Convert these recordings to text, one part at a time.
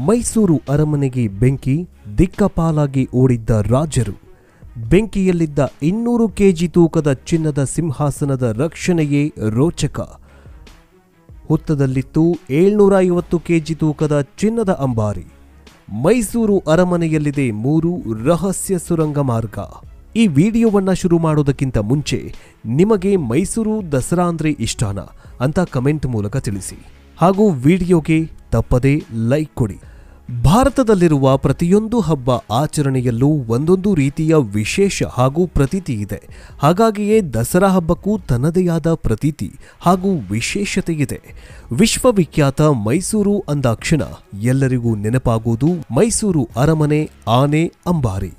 ಮೈಸೂರು ಅರಮನೆಗೆ ಬೆಂಕಿ, ದಿಕ್ಕಾಪಾಲಾಗಿ ಓಡಿದ್ದ ರಾಜರು. ಬೆಂಕಿಯಲ್ಲಿದ್ದ 200 ಕೆಜಿ ತೂಕದ ಚಿನ್ನದ ಸಿಂಹಾಸನದ ರಕ್ಷಣೆಯೇ ರೋಚಕ. ಹುತ್ತದಲ್ಲಿತ್ತು 750 ಕೆಜಿ ತೂಕದ ಚಿನ್ನದ ಅಂಬಾರಿ. ಮೈಸೂರು ಅರಮನೆಯಲ್ಲಿದೆ 3 ರಹಸ್ಯ ಸುರಂಗ ಮಾರ್ಗ. ಈ ವಿಡಿಯೋವನ್ನ ಶುರು ಮಾಡೋದಕ್ಕಿಂತ ಮುಂಚೆ ನಿಮಗೆ ಮೈಸೂರು ದಸರಾ ಅಂದ್ರೆ ಇಷ್ಟನಾ ಅಂತ ಕಮೆಂಟ್ ಮೂಲಕ ತಿಳಿಸಿ. ಹಾಗೂ ವಿಡಿಯೋಗೆ ತಪ್ಪದೇ ಲೈಕ್ ಕೊಡಿ. ಭಾರತದಲ್ಲಿರುವ ಪ್ರತಿಯೊಂದು ಹಬ್ಬ ಆಚರಣೆಯಲ್ಲೂ ಒಂದೊಂದು ರೀತಿಯ ವಿಶೇಷ ಹಾಗೂ ಪ್ರತೀತಿ ಇದೆ. ಹಾಗಾಗಿಯೇ ದಸರಾ ಹಬ್ಬಕ್ಕೂ ತನ್ನದೇ ಆದ ಪ್ರತೀತಿ ಹಾಗೂ ವಿಶೇಷತೆ ಇದೆ. ವಿಶ್ವವಿಖ್ಯಾತ ಮೈಸೂರು ಅಂದಾಕ್ಷಣ ಎಲ್ಲರಿಗೂ ನೆನಪಾಗುವುದು ಮೈಸೂರು ಅರಮನೆ, ಆನೆ, ಅಂಬಾರಿ.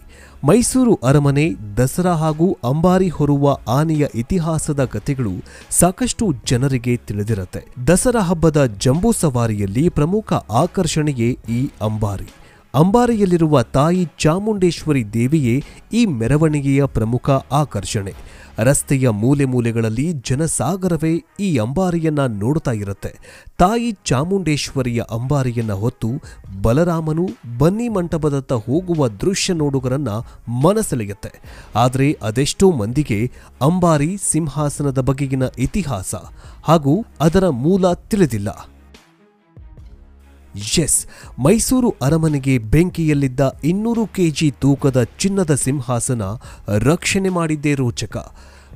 ಮೈಸೂರು ಅರಮನೆ, ದಸರಾ ಹಾಗೂ ಅಂಬಾರಿ ಹೊರುವ ಆನೆಯ ಇತಿಹಾಸದ ಕಥೆಗಳು ಸಾಕಷ್ಟು ಜನರಿಗೆ ತಿಳಿದಿರುತ್ತೆ. ದಸರಾ ಹಬ್ಬದ ಜಂಬೂ ಸವಾರಿಯಲ್ಲಿ ಪ್ರಮುಖ ಆಕರ್ಷಣೆಯೇ ಈ ಅಂಬಾರಿ. ಅಂಬಾರಿಯಲ್ಲಿರುವ ತಾಯಿ ಚಾಮುಂಡೇಶ್ವರಿ ದೇವಿಯೇ ಈ ಮೆರವಣಿಗೆಯ ಪ್ರಮುಖ ಆಕರ್ಷಣೆ. ರಸ್ತೆಯ ಮೂಲೆ ಮೂಲೆಗಳಲ್ಲಿ ಜನಸಾಗರವೇ ಈ ಅಂಬಾರಿಯನ್ನ ನೋಡ್ತಾ ಇರುತ್ತೆ. ತಾಯಿ ಚಾಮುಂಡೇಶ್ವರಿಯ ಅಂಬಾರಿಯನ್ನ ಹೊತ್ತು ಬಲರಾಮನು ಬನ್ನಿ ಮಂಟಪದತ್ತ ಹೋಗುವ ದೃಶ್ಯ ನೋಡುಗರನ್ನ ಮನಸೆಳೆಯುತ್ತೆ. ಆದರೆ ಅದೆಷ್ಟೋ ಮಂದಿಗೆ ಅಂಬಾರಿ ಸಿಂಹಾಸನದ ಬಗೆಗಿನ ಇತಿಹಾಸ ಹಾಗೂ ಅದರ ಮೂಲ ತಿಳಿದಿಲ್ಲ. ಎಸ್, ಮೈಸೂರು ಅರಮನೆಗೆ ಬೆಂಕಿಯಲ್ಲಿದ್ದ 200 ಕೆಜಿ ತೂಕದ ಚಿನ್ನದ ಸಿಂಹಾಸನ ರಕ್ಷಣೆ ಮಾಡಿದ್ದೇ ರೋಚಕ.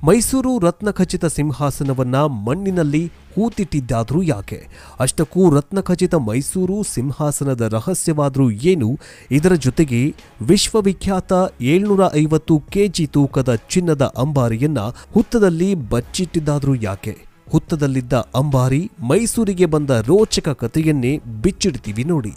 ಮೈಸೂರು ರತ್ನಖಚಿತ ಸಿಂಹಾಸನವನ್ನ ಮಣ್ಣಿನಲ್ಲಿ ಹೂತಿಟ್ಟಿದ್ದಾದ್ರೂ ಯಾಕೆ? ಅಷ್ಟಕ್ಕೂ ರತ್ನಖಚಿತ ಮೈಸೂರು ಸಿಂಹಾಸನದ ರಹಸ್ಯವಾದ್ರೂ ಏನು? ಇದರ ಜೊತೆಗೆ ವಿಶ್ವವಿಖ್ಯಾತ 750 ಕೆಜಿ ತೂಕದ ಚಿನ್ನದ ಅಂಬಾರಿಯನ್ನ ಹುತ್ತದಲ್ಲಿ ಬಚ್ಚಿಟ್ಟಿದ್ದಾದ್ರೂ ಯಾಕೆ? ಹುತ್ತದಲ್ಲಿದ್ದ ಅಂಬಾರಿ ಮೈಸೂರಿಗೆ ಬಂದ ರೋಚಕ ಕಥೆಯನ್ನೇ ಬಿಚ್ಚಿಡ್ತೀವಿ ನೋಡಿ.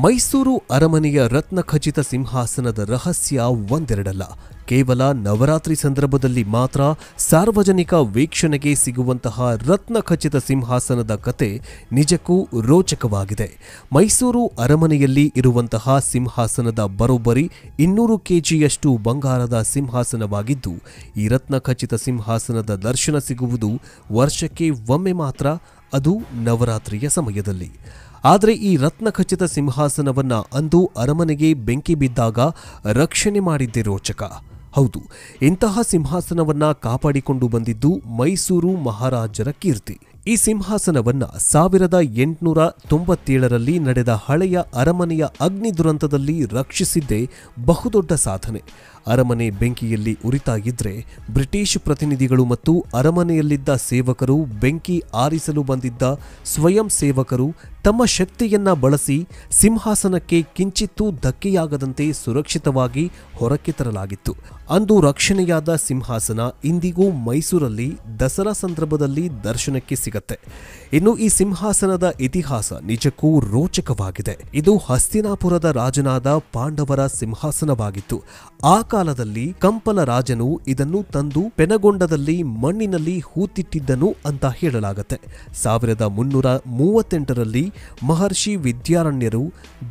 ಮೈಸೂರು ಅರಮನೆಯ ರತ್ನಖಚಿತ ಸಿಂಹಾಸನದ ರಹಸ್ಯ ಒಂದೆರಡಲ್ಲ. ಕೇವಲ ನವರಾತ್ರಿ ಸಂದರ್ಭದಲ್ಲಿ ಮಾತ್ರ ಸಾರ್ವಜನಿಕ ವೀಕ್ಷಣೆಗೆ ಸಿಗುವಂತಹ ರತ್ನಖಚಿತ ಸಿಂಹಾಸನದ ಕತೆ ನಿಜಕ್ಕೂ ರೋಚಕವಾಗಿದೆ. ಮೈಸೂರು ಅರಮನೆಯಲ್ಲಿ ಇರುವಂತಹ ಸಿಂಹಾಸನದ ಬರೋಬ್ಬರಿ 200 ಕೆಜಿಯಷ್ಟು ಬಂಗಾರದ ಸಿಂಹಾಸನವಾಗಿದ್ದು, ಈ ರತ್ನಖಚಿತ ಸಿಂಹಾಸನದ ದರ್ಶನ ಸಿಗುವುದು ವರ್ಷಕ್ಕೆ ಒಮ್ಮೆ ಮಾತ್ರ, ಅದು ನವರಾತ್ರಿಯ ಸಮಯದಲ್ಲಿ. ಆದರೆ ಈ ರತ್ನಖಚಿತ ಸಿಂಹಾಸನವನ್ನ ಅಂದು ಅರಮನೆಗೆ ಬೆಂಕಿ ಬಿದ್ದಾಗ ರಕ್ಷಣೆ ಮಾಡಿದ್ದೇ ರೋಚಕ. ಹೌದು, ಇಂತಹ ಸಿಂಹಾಸನವನ್ನ ಕಾಪಾಡಿಕೊಂಡು ಬಂದಿದ್ದು ಮೈಸೂರು ಮಹಾರಾಜರ ಕೀರ್ತಿ. ಈ ಸಿಂಹಾಸನವನ್ನ 1897ರಲ್ಲಿ ನಡೆದ ಹಳೆಯ ಅರಮನೆಯ ಅಗ್ನಿ ದುರಂತದಲ್ಲಿ ರಕ್ಷಿಸಿದ್ದೇ ಬಹುದೊಡ್ಡ ಸಾಧನೆ. ಅರಮನೆ ಬೆಂಕಿಯಲ್ಲಿ ಉರಿತಾ ಇದ್ರೆ ಬ್ರಿಟಿಷ್ ಪ್ರತಿನಿಧಿಗಳು ಮತ್ತು ಅರಮನೆಯಲ್ಲಿದ್ದ ಸೇವಕರು, ಬೆಂಕಿ ಆರಿಸಲು ಬಂದಿದ್ದ ಸ್ವಯಂ ಸೇವಕರು ತಮ್ಮ ಶಕ್ತಿಯನ್ನ ಬಳಸಿ ಸಿಂಹಾಸನಕ್ಕೆ ಕಿಂಚಿತ್ತೂ ಧಕ್ಕೆಯಾಗದಂತೆ ಸುರಕ್ಷಿತವಾಗಿ ಹೊರಕ್ಕೆ ತರಲಾಗಿತ್ತು. ಅಂದು ರಕ್ಷಣೆಯಾದ ಸಿಂಹಾಸನ ಇಂದಿಗೂ ಮೈಸೂರಲ್ಲಿ ದಸರಾ ಸಂದರ್ಭದಲ್ಲಿ ದರ್ಶನಕ್ಕೆ ಸಿಗತ್ತೆ. ಇನ್ನು ಈ ಸಿಂಹಾಸನದ ಇತಿಹಾಸ ನಿಜಕ್ಕೂ ರೋಚಕವಾಗಿದೆ. ಇದು ಹಸ್ತಿನಾಪುರದ ರಾಜನಾದ ಪಾಂಡವರ ಸಿಂಹಾಸನವಾಗಿತ್ತು. ಆ ಕಾಲದಲ್ಲಿ ಕಂಪಲ ರಾಜನು ಇದನ್ನು ತಂದು ಪೆನಗೊಂಡದಲ್ಲಿ ಮಣ್ಣಿನಲ್ಲಿ ಹೂತಿಟ್ಟಿದ್ದನು ಅಂತ ಹೇಳಲಾಗತ್ತೆ. 1338ರಲ್ಲಿ ಮಹರ್ಷಿ ವಿದ್ಯಾರಣ್ಯರು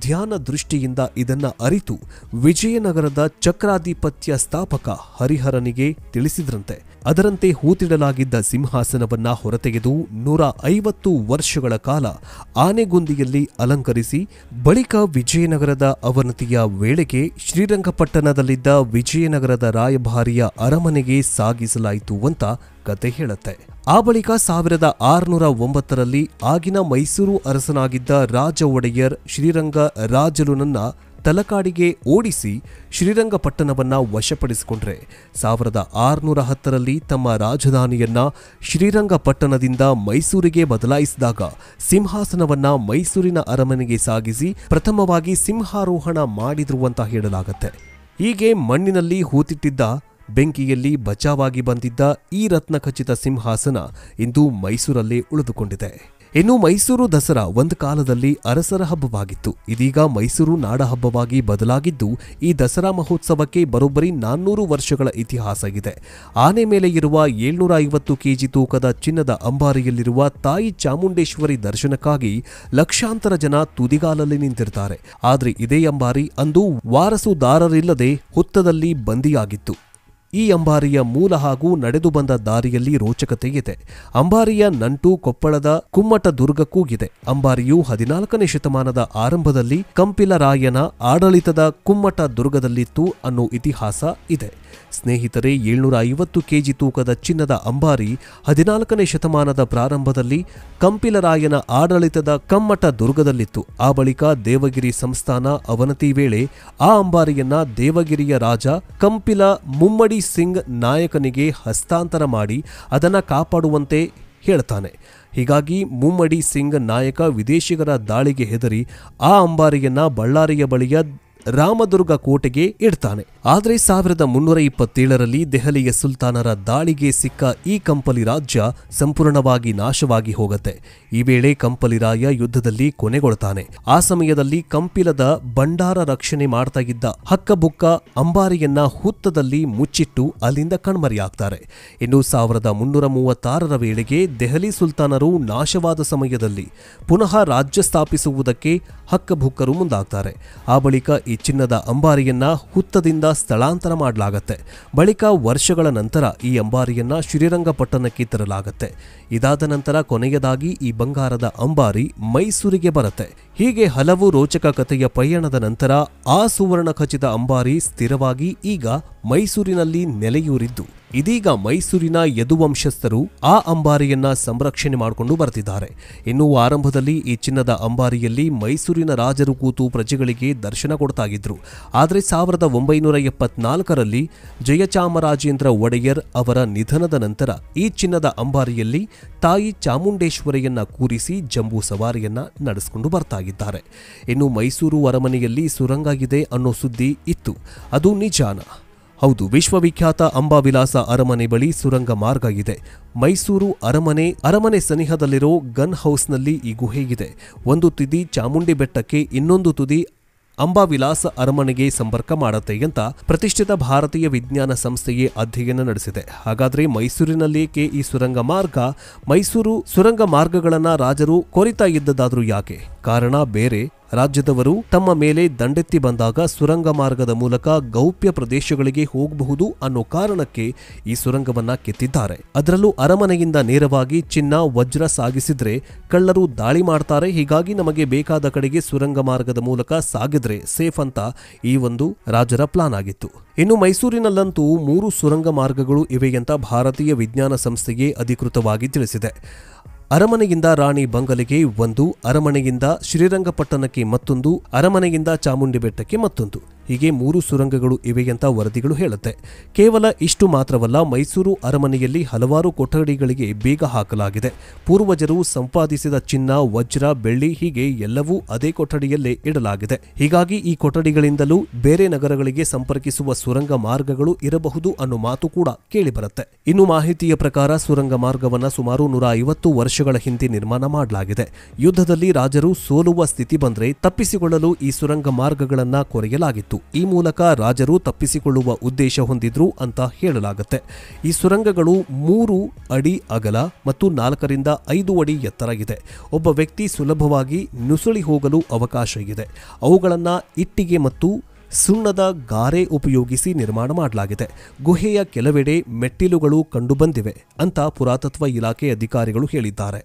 ಧ್ಯಾನ ದೃಷ್ಟಿಯಿಂದ ಇದನ್ನ ಅರಿತು ವಿಜಯನಗರದ ಚಕ್ರಾಧಿಪತ್ಯ ಸ್ಥಾಪಕ ಹರಿಹರನಿಗೆ ತಿಳಿಸಿದ್ರಂತೆ. ಅದರಂತೆ ಹೂತಿಡಲಾಗಿದ್ದ ಸಿಂಹಾಸನವನ್ನ ಹೊರತೆಗೆದು 150 ವರ್ಷಗಳ ಕಾಲ ಆನೆಗುಂದಿಯಲ್ಲಿ ಅಲಂಕರಿಸಿ ಬಳಿಕ ವಿಜಯನಗರದ ಅವನತಿಯ ವೇಳೆಗೆ ಶ್ರೀರಂಗಪಟ್ಟಣದಲ್ಲಿದ್ದ ವಿಜಯನಗರದ ರಾಯಭಾರಿಯ ಅರಮನೆಗೆ ಸಾಗಿಸಲಾಯಿತು ಅಂತ ಕತೆ ಹೇಳುತ್ತೆ. ಆ ಬಳಿಕ 1609ರಲ್ಲಿ ಆಗಿನ ಮೈಸೂರು ಅರಸನಾಗಿದ್ದ ರಾಜ ಒಡೆಯರ್ ಶ್ರೀರಂಗ ರಾಜಲುನನ್ನ ತಲಕಾಡಿಗೆ ಓಡಿಸಿ ಶ್ರೀರಂಗಪಟ್ಟಣವನ್ನ ವಶಪಡಿಸಿಕೊಂಡ್ರೆ 1610ರಲ್ಲಿ ತಮ್ಮ ರಾಜಧಾನಿಯನ್ನ ಶ್ರೀರಂಗಪಟ್ಟಣದಿಂದ ಮೈಸೂರಿಗೆ ಬದಲಾಯಿಸಿದಾಗ ಸಿಂಹಾಸನವನ್ನ ಮೈಸೂರಿನ ಅರಮನೆಗೆ ಸಾಗಿಸಿ ಪ್ರಥಮವಾಗಿ ಸಿಂಹಾರೋಹಣ ಮಾಡಿದ್ರು ಅಂತ ಹೇಳಲಾಗತ್ತೆ. ಹೀಗೆ ಮಣ್ಣಿನಲ್ಲಿ ಹೂತಿಟ್ಟಿದ್ದ, ಬೆಂಕಿಯಲ್ಲಿ ಬಚಾವಾಗಿ ಬಂದಿದ್ದ ಈ ರತ್ನಖಚಿತ ಸಿಂಹಾಸನ ಇಂದು ಮೈಸೂರಲ್ಲೇ ಉಳಿದುಕೊಂಡಿದೆ. ಇನ್ನು ಮೈಸೂರು ದಸರಾ ಒಂದು ಕಾಲದಲ್ಲಿ ಅರಸರ ಹಬ್ಬವಾಗಿತ್ತು. ಇದೀಗ ಮೈಸೂರು ನಾಡ ಹಬ್ಬವಾಗಿ ಬದಲಾಗಿದ್ದು, ಈ ದಸರಾ ಮಹೋತ್ಸವಕ್ಕೆ ಬರೋಬ್ಬರಿ 400 ವರ್ಷಗಳ ಇತಿಹಾಸ ಇದೆ. ಆನೆ ಮೇಲೆ ಇರುವ 750 ಕೆಜಿ ತೂಕದ ಚಿನ್ನದ ಅಂಬಾರಿಯಲ್ಲಿರುವ ತಾಯಿ ಚಾಮುಂಡೇಶ್ವರಿ ದರ್ಶನಕ್ಕಾಗಿ ಲಕ್ಷಾಂತರ ಜನ ತುದಿಗಾಲಲ್ಲಿ ನಿಂತಿರ್ತಾರೆ. ಆದರೆ ಇದೇ ಅಂಬಾರಿ ಅಂದು ವಾರಸುದಾರರಿಲ್ಲದೆ ಹುತ್ತದಲ್ಲಿ ಬಂದಿಯಾಗಿತ್ತು. ಈ ಅಂಬಾರಿಯ ಮೂಲ ಹಾಗೂ ನಡೆದು ಬಂದ ದಾರಿಯಲ್ಲಿ ರೋಚಕತೆ ಇದೆ. ಅಂಬಾರಿಯ ನಂಟು ಕೊಪ್ಪಳದ ಕುಮ್ಮಟ ದುರ್ಗಕ್ಕೂ ಇದೆ. ಅಂಬಾರಿಯು 14ನೇ ಶತಮಾನದ ಆರಂಭದಲ್ಲಿ ಕಂಪಿಲರಾಯನ ಆಡಳಿತದ ಕುಮ್ಮಟ ದುರ್ಗದಲ್ಲಿತ್ತು ಅನ್ನೋ ಇತಿಹಾಸ ಇದೆ. ಸ್ನೇಹಿತರೆ, 750 ಕೆಜಿ ತೂಕದ ಚಿನ್ನದ ಅಂಬಾರಿ 14ನೇ ಶತಮಾನದ ಪ್ರಾರಂಭದಲ್ಲಿ ಕಂಪಿಲರಾಯನ ಆಡಳಿತದ ಕಮ್ಮಟ ದುರ್ಗದಲ್ಲಿತ್ತು. ಆ ಬಳಿಕ ದೇವಗಿರಿ ಸಂಸ್ಥಾನ ಅವನತಿ ವೇಳೆ ಆ ಅಂಬಾರಿಯನ್ನ ದೇವಗಿರಿಯ ರಾಜ ಕಂಪಿಲ ಮುಮ್ಮಡಿ ಸಿಂಗ್ ನಾಯಕನಿಗೆ ಹಸ್ತಾಂತರ ಮಾಡಿ ಅದನ್ನ ಕಾಪಾಡುವಂತೆ ಹೇಳ್ತಾನೆ. ಹೀಗಾಗಿ ಮುಮ್ಮಡಿ ಸಿಂಗ್ ನಾಯಕ ವಿದೇಶಿಗರ ದಾಳಿಗೆ ಹೆದರಿ ಆ ಅಂಬಾರಿಯನ್ನ ಬಳ್ಳಾರಿಯ ಬಳಿಯ ರಾಮದುರ್ಗ ಕೋಟೆಗೆ ಇಡ್ತಾನೆ. ಆದರೆ 1327ರಲ್ಲಿ ದೆಹಲಿಯ ಸುಲ್ತಾನರ ದಾಳಿಗೆ ಸಿಕ್ಕ ಈ ಕಂಪಲಿ ರಾಜ್ಯ ಸಂಪೂರ್ಣವಾಗಿ ನಾಶವಾಗಿ ಹೋಗುತ್ತೆ. ಈ ವೇಳೆ ಕಂಪಲಿರಾಯ ಯುದ್ಧದಲ್ಲಿ ಕೊನೆಗೊಳ್ತಾನೆ. ಆ ಸಮಯದಲ್ಲಿ ಕಂಪಿಲದ ಭಂಡಾರ ರಕ್ಷಣೆ ಮಾಡ್ತಾ ಇದ್ದ ಹಕ್ಕಬುಕ್ಕ ಅಂಬಾರಿಯನ್ನ ಹುತ್ತದಲ್ಲಿ ಮುಚ್ಚಿಟ್ಟು ಅಲ್ಲಿಂದ ಕಣ್ಮರೆಯಾಗ್ತಾರೆ. ಇನ್ನು 1336ರ ವೇಳೆಗೆ ದೆಹಲಿ ಸುಲ್ತಾನರು ನಾಶವಾದ ಸಮಯದಲ್ಲಿ ಪುನಃ ರಾಜ್ಯ ಸ್ಥಾಪಿಸುವುದಕ್ಕೆ ಹಕ್ಕಬುಕ್ಕರು ಮುಂದಾಗ್ತಾರೆ. ಆ ಬಳಿಕ ಈ ಚಿನ್ನದ ಅಂಬಾರಿಯನ್ನ ಹುತ್ತದಿಂದ ಸ್ಥಳಾಂತರ ಮಾಡಲಾಗತ್ತೆ. ಬಳಿಕ ವರ್ಷಗಳ ನಂತರ ಈ ಅಂಬಾರಿಯನ್ನ ಶ್ರೀರಂಗಪಟ್ಟಣಕ್ಕೆ ತರಲಾಗತ್ತೆ. ಇದಾದ ನಂತರ ಕೊನೆಯದಾಗಿ ಈ ಬಂಗಾರದ ಅಂಬಾರಿ ಮೈಸೂರಿಗೆ ಬರುತ್ತೆ. ಹೀಗೆ ಹಲವು ರೋಚಕ ಕಥೆಯ ಪಯಣದ ನಂತರ ಆ ಸುವರ್ಣ ಖಚಿತ ಅಂಬಾರಿ ಸ್ಥಿರವಾಗಿ ಈಗ ಮೈಸೂರಿನಲ್ಲಿ ನೆಲೆಯೂರಿದ್ದು, ಇದೀಗ ಮೈಸೂರಿನ ಯದುವಂಶಸ್ಥರು ಆ ಅಂಬಾರಿಯನ್ನ ಸಂರಕ್ಷಣೆ ಮಾಡಿಕೊಂಡು ಬರ್ತಿದ್ದಾರೆ. ಇನ್ನು ಆರಂಭದಲ್ಲಿ ಈ ಚಿನ್ನದ ಅಂಬಾರಿಯಲ್ಲಿ ಮೈಸೂರಿನ ರಾಜರು ಕೂತು ಪ್ರಜೆಗಳಿಗೆ ದರ್ಶನ ಕೊಡ್ತಾ ಇದ್ರು. ಆದರೆ 1974ರಲ್ಲಿ ಜಯಚಾಮರಾಜೇಂದ್ರ ಒಡೆಯರ್ ಅವರ ನಿಧನದ ನಂತರ ಈ ಚಿನ್ನದ ಅಂಬಾರಿಯಲ್ಲಿ ತಾಯಿ ಚಾಮುಂಡೇಶ್ವರಿಯನ್ನ ಕೂರಿಸಿ ಜಂಬೂ ಸವಾರಿಯನ್ನ ನಡೆಸಿಕೊಂಡು ಬರ್ತಾ ಇದ್ದಾರೆ. ಇನ್ನು ಮೈಸೂರು ಅರಮನೆಯಲ್ಲಿ ಸುರಂಗ ಇದೆ ಅನ್ನೋ ಸುದ್ದಿ ಇತ್ತು. ಅದು ನಿಜಾನ? ಹೌದು, ವಿಶ್ವವಿಖ್ಯಾತ ಅಂಬಾವಿಲಾಸ ಅರಮನೆ ಬಳಿ ಸುರಂಗ ಮಾರ್ಗ ಇದೆ. ಮೈಸೂರು ಅರಮನೆ ಸನಿಹದಲ್ಲಿರೋ ಗನ್ ಹೌಸ್ನಲ್ಲಿ ಈ ಗುಹೆ ಇದೆ. ಒಂದು ತುದಿ ಚಾಮುಂಡಿ ಬೆಟ್ಟಕ್ಕೆ, ಇನ್ನೊಂದು ತುದಿ ಅಂಬಾವಿಲಾಸ ಅರಮನೆಗೆ ಸಂಪರ್ಕ ಮಾಡುತ್ತೆ ಅಂತ ಪ್ರತಿಷ್ಠಿತ ಭಾರತೀಯ ವಿಜ್ಞಾನ ಸಂಸ್ಥೆಯೇ ಅಧ್ಯಯನ ನಡೆಸಿದೆ. ಹಾಗಾದ್ರೆ ಮೈಸೂರಿನಲ್ಲೇಕೆ ಈ ಸುರಂಗ ಮಾರ್ಗ? ಮೈಸೂರು ಸುರಂಗ ಮಾರ್ಗಗಳನ್ನ ರಾಜರು ಕೊರಿತಾ ಇದ್ದದಾದ್ರೂ ಯಾಕೆ? ಕಾರಣ ಬೇರೆ. ರಾಜ್ಯದವರು ತಮ್ಮ ಮೇಲೆ ದಂಡೆತ್ತಿ ಬಂದಾಗ ಸುರಂಗ ಮಾರ್ಗದ ಮೂಲಕ ಗೌಪ್ಯ ಪ್ರದೇಶಗಳಿಗೆ ಹೋಗಬಹುದು ಅನ್ನೋ ಕಾರಣಕ್ಕೆ ಈ ಸುರಂಗವನ್ನ ಕೆತ್ತಿದ್ದಾರೆ. ಅದರಲ್ಲೂ ಅರಮನೆಯಿಂದ ನೇರವಾಗಿ ಚಿನ್ನ, ವಜ್ರ ಸಾಗಿಸಿದ್ರೆ ಕಳ್ಳರು ದಾಳಿ ಮಾಡ್ತಾರೆ. ಹೀಗಾಗಿ ನಮಗೆ ಬೇಕಾದ ಕಡೆಗೆ ಸುರಂಗ ಮಾರ್ಗದ ಮೂಲಕ ಸಾಗಿದ್ರೆ ಸೇಫ್ ಅಂತ ಈ ಒಂದು ರಾಜರ ಪ್ಲಾನ್ ಆಗಿತ್ತು. ಇನ್ನು ಮೈಸೂರಿನಲ್ಲಂತೂ 3 ಸುರಂಗ ಮಾರ್ಗಗಳು ಇವೆ ಅಂತ ಭಾರತೀಯ ವಿಜ್ಞಾನ ಸಂಸ್ಥೆಗೆ ಅಧಿಕೃತವಾಗಿ ತಿಳಿಸಿದೆ. ಅರಮನೆಯಿಂದ ರಾಣಿ ಬಂಗಲೆಗೆ ಒಂದು, ಅರಮನೆಯಿಂದ ಶ್ರೀರಂಗಪಟ್ಟಣಕ್ಕೆ ಮತ್ತೊಂದು, ಅರಮನೆಯಿಂದ ಚಾಮುಂಡಿ ಬೆಟ್ಟಕ್ಕೆ ಮತ್ತೊಂದು, ಹೀಗೆ 3 ಸುರಂಗಗಳು ಇವೆ ಅಂತ ವರದಿಗಳು ಹೇಳುತ್ತೆ. ಕೇವಲ ಇಷ್ಟು ಮಾತ್ರವಲ್ಲ, ಮೈಸೂರು ಅರಮನೆಯಲ್ಲಿ ಹಲವಾರು ಕೊಠಡಿಗಳಿಗೆ ಬೀಗ ಹಾಕಲಾಗಿದೆ. ಪೂರ್ವಜರು ಸಂಪಾದಿಸಿದ ಚಿನ್ನ, ವಜ್ರ, ಬೆಳ್ಳಿ ಹೀಗೆ ಎಲ್ಲವೂ ಅದೇ ಕೊಠಡಿಯಲ್ಲೇ ಇಡಲಾಗಿದೆ. ಹೀಗಾಗಿ ಈ ಕೊಠಡಿಗಳಿಂದಲೂ ಬೇರೆ ನಗರಗಳಿಗೆ ಸಂಪರ್ಕಿಸುವ ಸುರಂಗ ಮಾರ್ಗಗಳು ಇರಬಹುದು ಅನ್ನೋ ಮಾತು ಕೂಡ ಕೇಳಿಬರುತ್ತೆ. ಇನ್ನು ಮಾಹಿತಿಯ ಪ್ರಕಾರ ಸುರಂಗ ಮಾರ್ಗವನ್ನ ಸುಮಾರು 150 ವರ್ಷಗಳ ಹಿಂದೆ ನಿರ್ಮಾಣ ಮಾಡಲಾಗಿದೆ. ಯುದ್ಧದಲ್ಲಿ ರಾಜರು ಸೋಲುವ ಸ್ಥಿತಿ ಬಂದ್ರೆ ತಪ್ಪಿಸಿಕೊಳ್ಳಲು ಈ ಸುರಂಗ ಮಾರ್ಗಗಳನ್ನ ಕೊರೆಯಲಾಗಿತ್ತು. ಈ ಮೂಲಕ ರಾಜರು ತಪ್ಪಿಸಿಕೊಳ್ಳುವ ಉದ್ದೇಶ ಹೊಂದಿದ್ರು ಅಂತ ಹೇಳಲಾಗುತ್ತೆ. ಈ ಸುರಂಗಗಳು 3 ಅಡಿ ಅಗಲ ಮತ್ತು 4 ರಿಂದ 5 ಅಡಿ ಎತ್ತರ ಇದೆ. ಒಬ್ಬ ವ್ಯಕ್ತಿ ಸುಲಭವಾಗಿ ನುಸುಳಿ ಹೋಗಲು ಅವಕಾಶ ಇದೆ. ಅವುಗಳನ್ನ ಇಟ್ಟಿಗೆ ಮತ್ತು ಸುಣ್ಣದ ಗಾರೆ ಉಪಯೋಗಿಸಿ ನಿರ್ಮಾಣ ಮಾಡಲಾಗಿದೆ. ಗುಹೆಯ ಕೆಲವೆಡೆ ಮೆಟ್ಟಿಲುಗಳು ಕಂಡುಬಂದಿವೆ ಅಂತ ಪುರಾತತ್ವ ಇಲಾಖೆ ಅಧಿಕಾರಿಗಳು ಹೇಳಿದ್ದಾರೆ.